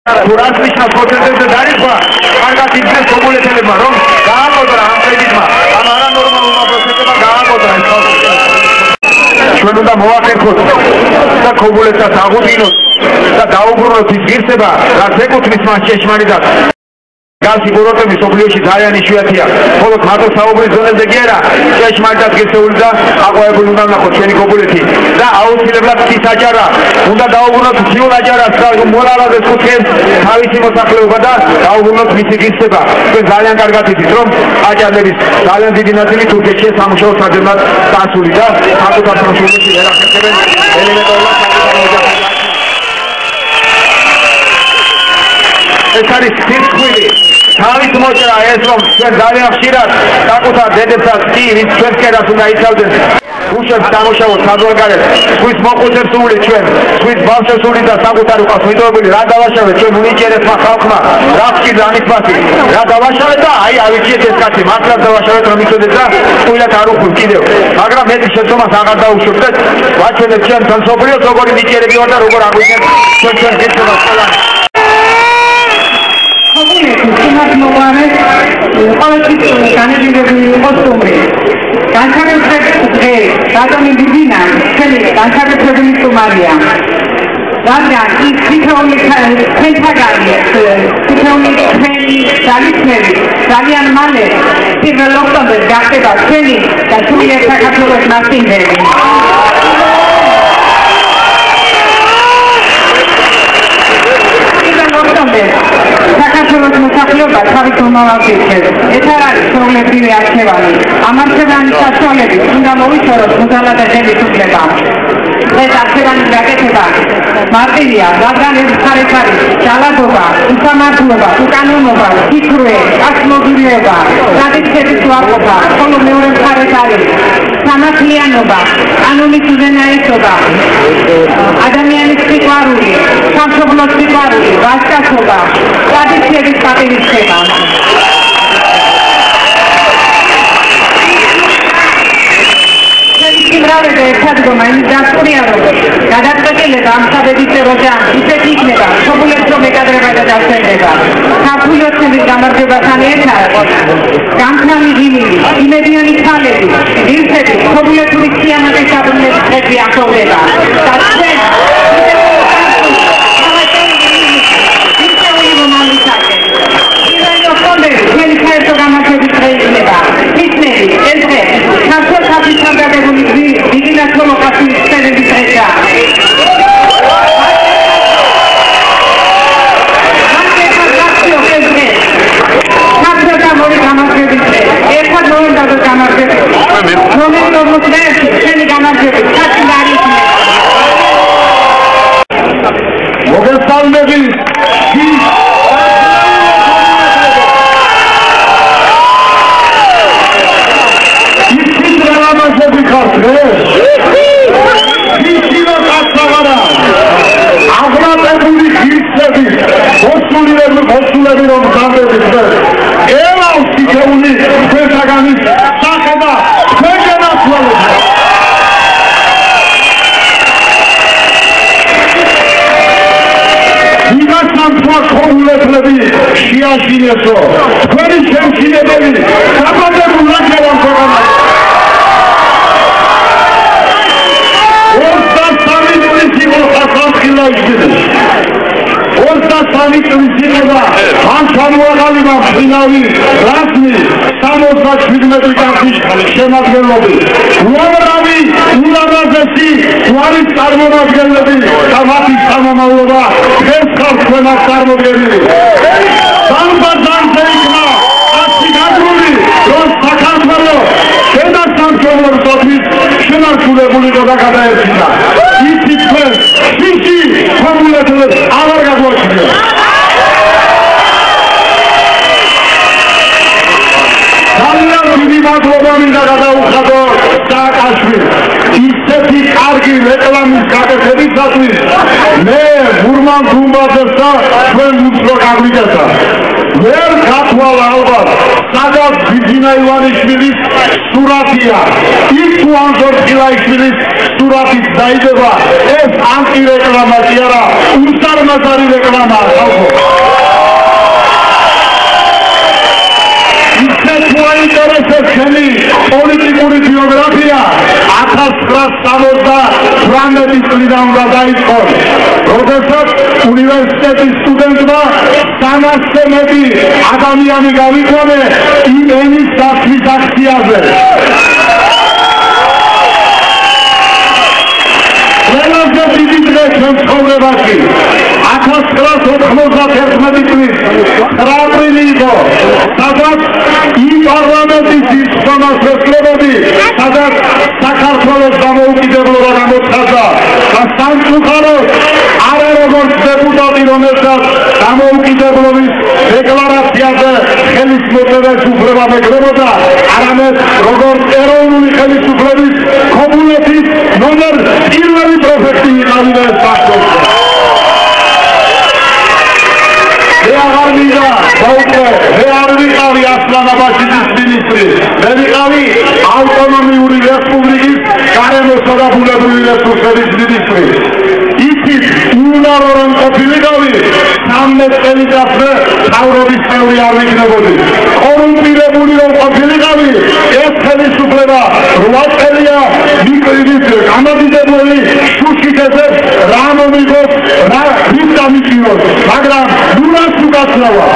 Turasmishna protseseze darikva, კარგად იგრძეს ქობულეთელებმა, რომ გააკოტრა ამ კრედიტმა, ამ არანორმალურმა პროცესებმა გააკოტრა ეს ხალხი. ჩვენ უნდა მოვახერხოთ და ქობულეთსაც აღუდგინოთ და დაუბრუნოთ ის ღირსება, რაც ეკუთვნის მას ჭეშმარიტად. Gasi Borotemi სოფლიოში ძალიან იშვიათია. Მხოლოდ მაღალსაუბრის ზონაზე კი არა, ჭეშმარიტად ღირსეული და აყვავებული უნდა ვნახოთ ჩვენი ქობულეთი და აუცილებლად ის აჭარა უნდა დაუბრუნოთ ძიულ აჭარას და მორალაზეს კუთხეს თავისი მოსახლეობა და დაუბრუნოთ მისი ღირსება. ჩვენ ძალიან კარგად იცით, რომ აჭარების ძალიან დიდი ნაწილი თურქეთში სამუშაო საძებნად დასული და საკუთარ სამშობლოში ვერ ახერხებენ ელემენტარულად საკუთარ ოჯახებს. ეს არის სირცხვილი. თავის მოჭრა ეს რომ ჩვენ ძალიან ხშირად საკუთარ დედებსაც კი ვინც ჩვენ კერას უნდა იცავდნენ უშებს დამუშავოთ საზღვარგარეთ სხვის მოყუთებს სული ჩვენ სხვის ბავშვებს და საკუთარი ყავს მიტოვებული რა დავაშავეთ ჩვენ უნიჭერესმა ხალხმა რა ხშირ ამითმასი რა დავაშავეთ და აი ავიჭიეთ ეს კაცი მართლაც დავაშავეთ რომ იცოდეთ და ყვილად არ უხვილ კიდევ მაგრამ მეტი შეცდომას აღარ დაუშვებთ და ვაჩვენებთ ჩვენ მსოფლიოს როგორი ნიჭერები ვარ და როგორ აგვიჩნევთ ჩვენ გეცნობას ყველანი Sinat Mubarak, politikai kandidaturi ostumi. Განსაკუთრებული რატომი ბიბინა, ხელი განსაკუთრებული სტუმარია. რადგან ის თითოეული თენთაგანი, თითოეული ხელი ძალისმერი, ძალიან მალე 1 ოქტომბერს გახდება ჩვენი და სულიერ საქართველოს მასპინძელი. საქართველოს მოსახლეობა თავის მომავალს ეს არ არის პრობლემური არჩევანი. ამ არჩევანის საშუალებით უნდა მოვიცოროთ მუზალადების უფლება. ეს არჩევანის გაკეთება მარტივია, რადგან ეს ხარეს არის ძალადობა, უსამართლობა, უკანონობა, ფიქრე, აკმობილება, ტრადიციების უარყოფა, ხოლო მეორე ხარეს არის სამართლიანობა, კანონის უზენაესობა, ადამიანის სიყვარული, სამშობლოს სიყვარული, ვაჟკაცობა, ტრადიციების პატივისცემა. იმრავლება ერთადგომა იმის დასწრია, რომ გადაწყვეტილება ამ საბედისწერო ჯამს ისეთ იქნება, ქობულებს რომ ეკადრება და დასწრება. ქართულიოცნების გამარჯვებასთან ერთად გამქრალი ღიმილი, იმედიანი ქალები, ღირსები, ქობულეთური სიამაყის დაბრუნების დღეები ახლოვდება. და ჩვენ შეაშინეთო თქვენი შემჩნეველი საბადებული რაკევან ქვეყანა 23 წლის იყო ხალხილაიძე 23 წლის იყო ამ სამუაღალიბა ფინალი რასმი 77 მეტრიკაშის შემადგენლობი უამრავი ულამაზესი გვარის წარმომადგენლები და მათი წარმომავლობა დღეს ხალხს ჩვენს წარმოდგენილი შენარჩუნებული და გადაერჩინა. იცით თქვენ, შიში ქობულეთებს აღარ გაგვაჩნია. ძალიან დიდი მადლობა მინდა გადაუხადო სააკაშვილს. ისეთი კარგი რეკლამის გაკეთებისათვის მე გურმან გუმბაძეს და ჩვენ უცხო გაგვიკეთა. ვერ გათვალა ალბათ სადაც ბიძინა ივანიშვილის სურათია. იქ თუ ანზორ ხილაიშვილის სურათით დაიდება, ეს ანტირეკლამა კი არა, უსარმაზარი რეკლამაა ხალხო. ინტერესებს ჩემი პოლიტიკური ბიოგრაფია 1978 წლიდან უნდა დაიწყო, როდესაც უნივერსიტეტის სტუდენტმა 300-ზე მეტი ადამიანი გავიყვანე იმ ენის დაცვის აქციაზე. ყველაზე დიდი დღე ჩემ ცხოვრებაში 1991 წლის 9 აპრილი იყო, სადაც იმ პარლამენტის შეხვედრები, სადაც საქართველოს დამოუკიდებლობა გამოცხადდა და სამწუხაროდ არა როგორც დეპუტატი, რომელსაც დამოუკიდებლობის დეკლარაციაზე ხელისმოწერის უფლება მეკრებოდა, არამედ როგორც ეროვნული ხელისუფლების კომუნიკის ნომერ 1 პრეფექტი იყავდა ეს ფაქტი. მე არ ვიყავი ასლანაბაშიძის მინისტრი, მე ვიყავი ავტონომიური რესპუბლიკის გარემოსა და ბუნებრივი რესურსების მინისტრი. იცით, უნარო რომ ყოფილიყავი, 13 წელიწადზე მთავრობის წევრი არ ვიქნებოდი. კორუმპირებული რომ ყოფილიყავი, ეს ხელისუფლება 8 წელია მიკრიბით გამადიდებული შუშიკეთებს რა მომიგოს, რა ვინ დამიჭიროს, მაგრამ ნურას უკაცრავა.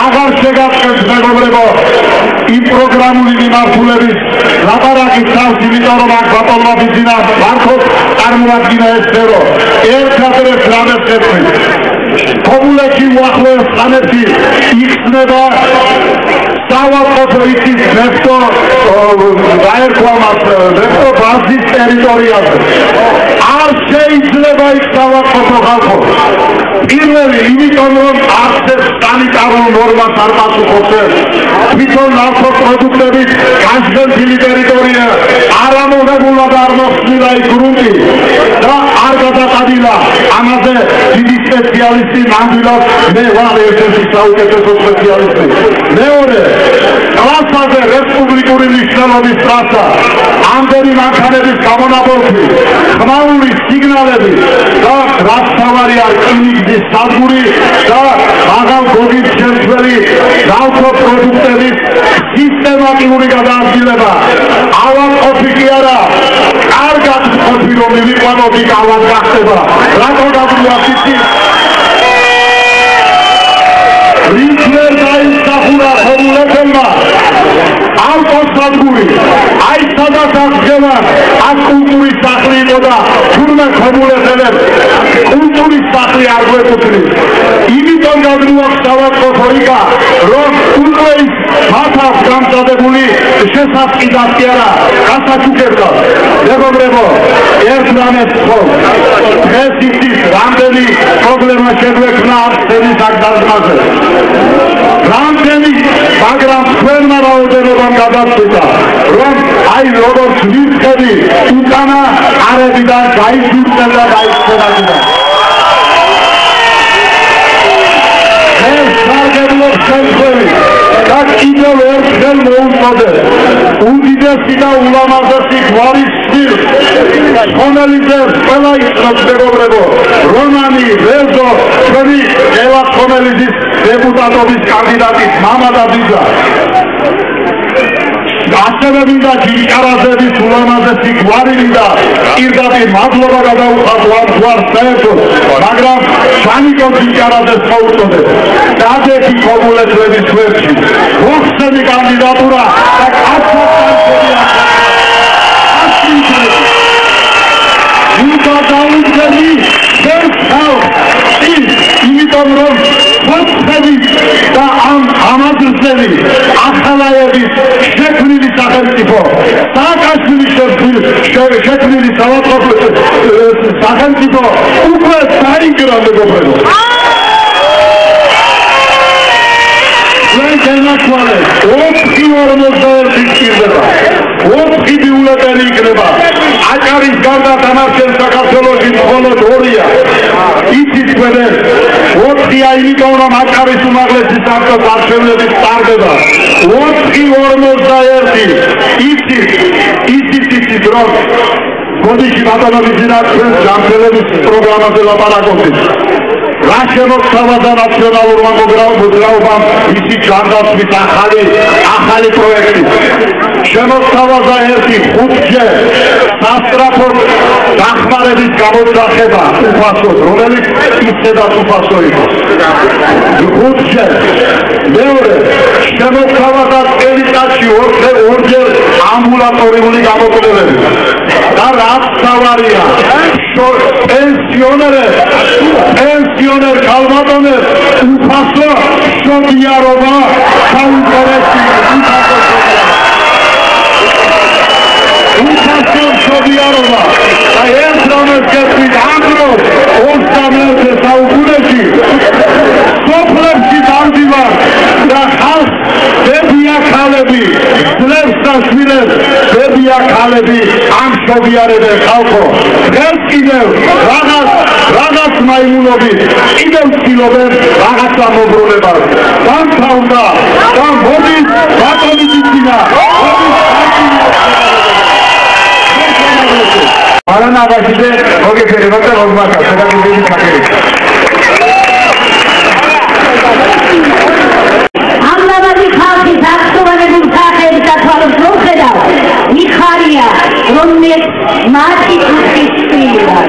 აღარ შეგაფრთხილდეთ მეგობრებო იმ პროგრამული მიმართულების ლაპარაკის თავს, იმიტომ რომ აქ ბატონმა ბიძინა მართოდ წარმოადგინა ეს სფერო. ერთადერთ რამეს ხერხი კომუნიკი უახლოეს ხანებში იხსნება საავადმყოფო იცის ნეფტო გაერქვა მას ნეფტო ბაზის ტერიტორიაზე. არ შეიძლება იქ საავადმყოფო ხალხო. პირველი, იმიტომ რომ არცერთ სანიტარულ ნორმას არ პასუხობს. თვითონ ნავთობპროდუქტებით გაშენილი ტერიტორია არ ამოღებულა და არ მოხსნილა ის გრუნტი და არ გადაწადილა. ამაზე დიდი სპეციალისტი ნამდვილად მე ვარ ერთ-ერთი საუკეთესო სპეციალისტი. მეორე, ტრასაზე რესპუბლიკური მნიშვნელობის ტრასა, ამდენი მანქანების გამონაბოლქვი, ხმაური სიგნალები და რაც თავარია რკინიგზის სადგური და მაღალ გოგის შემცველი ნავთობპროდუქტების სისტემატიური გადაადგილება. ავადმყოფი კი არა, კარგად ვყოფი რომ მივიყვანოთ იქ ავად გახდება. რატო გადმოახიცით? რიჩერ დაიმსახურა კომუნიკებმა ავტოსადგური, აი სადაც აღდგება, აქ კულტურის სახლი იყო და თურმე კომუნიკებებს კულტურის სახლი არ გვეკუთვნის. იმიტომ გადმოაქვს საავადმყოფო იქა, რომ უკვე ის მათავს გამწადებული შესაწყიდად კი არა, გასაჩუქებად. მეგობრებო, ერთ რამეს ვთქვი, დღეს იცით რამდენი პრობლემა შეგვექმნა არცენის აქ დაზმაზე. რამდენი, მაგრამ თქვენმა რაოდენობამ გადაწყვიტა, რომ აი როგორც ვირთხები უკანა არებიდან გაიძურწა და გაიცხებადა. ეს სარგებლობს შემთხვევით და კიდევ ერთხელ მოუწოდე უდიდესი და ულამაზესი გვარის შვილს, ხომელიძეს ყველა იცნობს მეგობრებო, რომანი ვეზო, ჩვენი ელას ხომელიძის დეპუტატობის კანდიდატის მამა და ბიძა. ასევე მინდა ჯიჭარაძეების ულამაზესი გვარი და პირდაპირ მადლობა გადაუხადო ამ გვარს საერთოდ, მაგრამ შანიკო ჯიჭარაძეს მოუწოდეთ. დადექი კომუნიკების გვერდში მოხსენი კანდიდატურა და კაცობრიობა. უნდა დავიწყები ერთ თავს, იმიტომ რომ ხოცების და ამაზრწელი ახალაების შექმნილი სახელმწიფო, სააკაშვილის შექმნილი საავადმყოფო სახელმწიფო უკვე დაინგრა მეგობრებო. განაცხადა 4-41 სჭირდება. 4 ბიულეტენი იქნება. აჭარის გარდა დანარჩენ საქართველოში მხოლოდ 2-ია. ელიტარულია, იმიტომ რომ აჭარის უმაღლესი საბჭოს არჩევნების ტარდება 4-41 იცით რომ გოდიში ბატონობის ძინაცხენს გამხელების პროგრამაზე ლაპარაკობთ. რა შემოთავაზა ნაციონალურმა მოძრაობამ ისი ჯანდაცვის ახალი პროექტი. შემოთავაზა ერთი 5-ჯერ სასტრაფო დახმარების გამოძახება უფასოდ, რომელიც ისედაც უფასო იყო. 5-ჯერ. მეორე შემოთავაზა წელიწადში 2-ჯერ ამბულატორიული გამოკვლევები. და რაც თავარია პენსიონერ ქალბატონებს უფასო შობიარობა საინტერესო უფასო შობიარობა და ერთ რომელს გეტყვით ამ დროს 21 საუკუნეში სოფლებში დავდივარ და ხალხს ბებია ქალები ძლებს და შვილებს ბებია ქალები ამ შობიარებენ ხალხო დღეს კიდევ რაღაც მაიმუნობით კიდევ ცდილობენ რაღაცა მობრუნებას დამთავრდა და მოდის ბატონი ძინა არანაბაშიძე მოგეფერება და მოგმართა შეგაგებიდი ხაკერი ამლაბადი ხალხის აქტუალების სახეების ათვალოს მოხედავ მიხარია რომ მე მათი კუთხის წილია